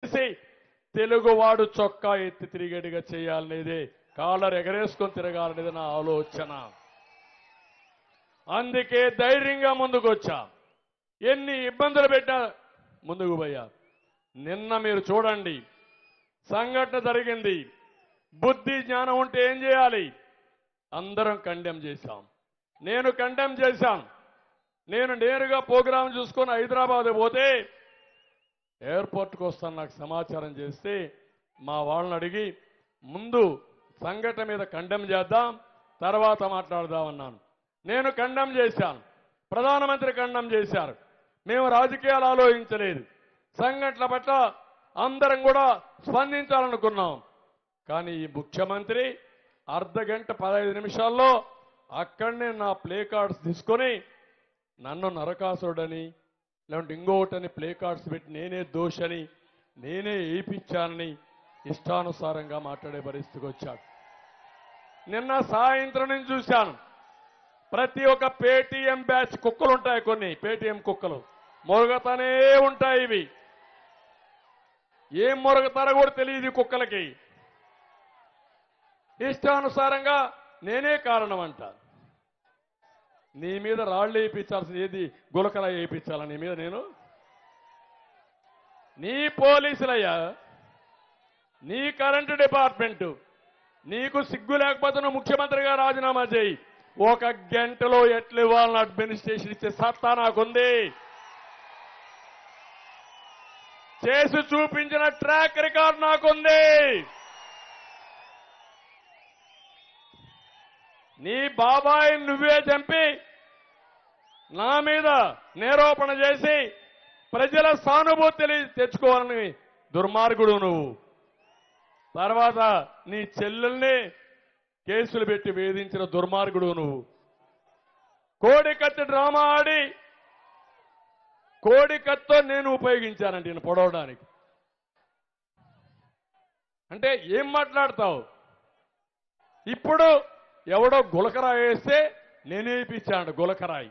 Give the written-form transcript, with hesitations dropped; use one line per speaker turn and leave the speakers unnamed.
చేసి తెలుగువాడు చొక్కా ఎత్తి తిరిగేట్టుగా చేయాలనేదే, కాలర్ ఎగరేసుకొని తిరగాలనేది నా ఆలోచన. అందుకే ధైర్యంగా ముందుకు వచ్చా. ఎన్ని ఇబ్బందులు పెట్టా ముందుకు పోయా. నిన్న మీరు చూడండి, సంఘటన జరిగింది. బుద్ధి జ్ఞానం ఉంటే ఏం చేయాలి? అందరం కండెమ్ చేశాం. నేను కండెమ్ చేశాను. నేను నేరుగా ప్రోగ్రాం చూసుకొని హైదరాబాద్ పోతే ఎయిర్పోర్ట్కి వస్తాను నాకు సమాచారం చేస్తే మా వాళ్ళని అడిగి ముందు సంఘటన మీద కండెమ్ చేద్దాం, తర్వాత మాట్లాడదామన్నాను. నేను కండెమ్ చేశాను, ప్రధానమంత్రి కండెమ్ చేశారు. మేము రాజకీయాలు ఆలోచించలేదు. సంఘటనల పట్ల అందరం కూడా స్పందించాలనుకున్నాం. కానీ ఈ ముఖ్యమంత్రి అర్ధగంట 15 నిమిషాల్లో అక్కడనే నా ప్లే కార్డ్స్ తీసుకొని నన్ను నరకాసుడని లేదంటే ఇంకొకటని ప్లే కార్డ్స్ పెట్టి నేనే దోషని, నేనే ఏపిచ్చానని ఇష్టానుసారంగా మాట్లాడే పరిస్థితికి వచ్చాడు. నిన్న సాయంత్రం నేను చూశాను, ప్రతి ఒక్క పేటీఎం బ్యాచ్ కుక్కలు ఉంటాయి, కొన్ని పేటీఎం కుక్కలు మొరగతానే ఉంటాయి. ఇవి ఏం మొరగతారో కూడా తెలియదు కుక్కలకి. ఇష్టానుసారంగా నేనే కారణం అంట. నీ మీద రాళ్ళు వేయించాల్సింది ఏది? గులకరా వేయించాలా నీ మీద? నేను నీ పోలీసులయ్యా, నీ కరెంటు డిపార్ట్మెంటు, నీకు సిగ్గు లేకపోతే నువ్వు ముఖ్యమంత్రిగా రాజీనామా చేయి. 1 గంటలో ఎట్లు ఇవ్వాలని అడ్మినిస్ట్రేషన్ ఇచ్చే సత్తా నాకుంది. చేసి చూపించిన ట్రాక్ రికార్డ్ నాకుంది. నీ బాబాయి నువ్వే చంపి నా మీద నేరోపణ చేసి ప్రజల సానుభూతి తెచ్చుకోవాలని దుర్మార్గుడు నువ్వు. తర్వాత నీ చెల్లెల్ని కేసులు పెట్టి వేధించిన దుర్మార్గుడు నువ్వు. కోడికత్తి డ్రామా ఆడి కోడికత్తో నేను ఉపయోగించానంటే నేను పొడవడానికి. అంటే ఏం మాట్లాడతావు? ఇప్పుడు ఎవడో గులకరాయి వేస్తే నేనే ఇప్పించాను గులకరాయి.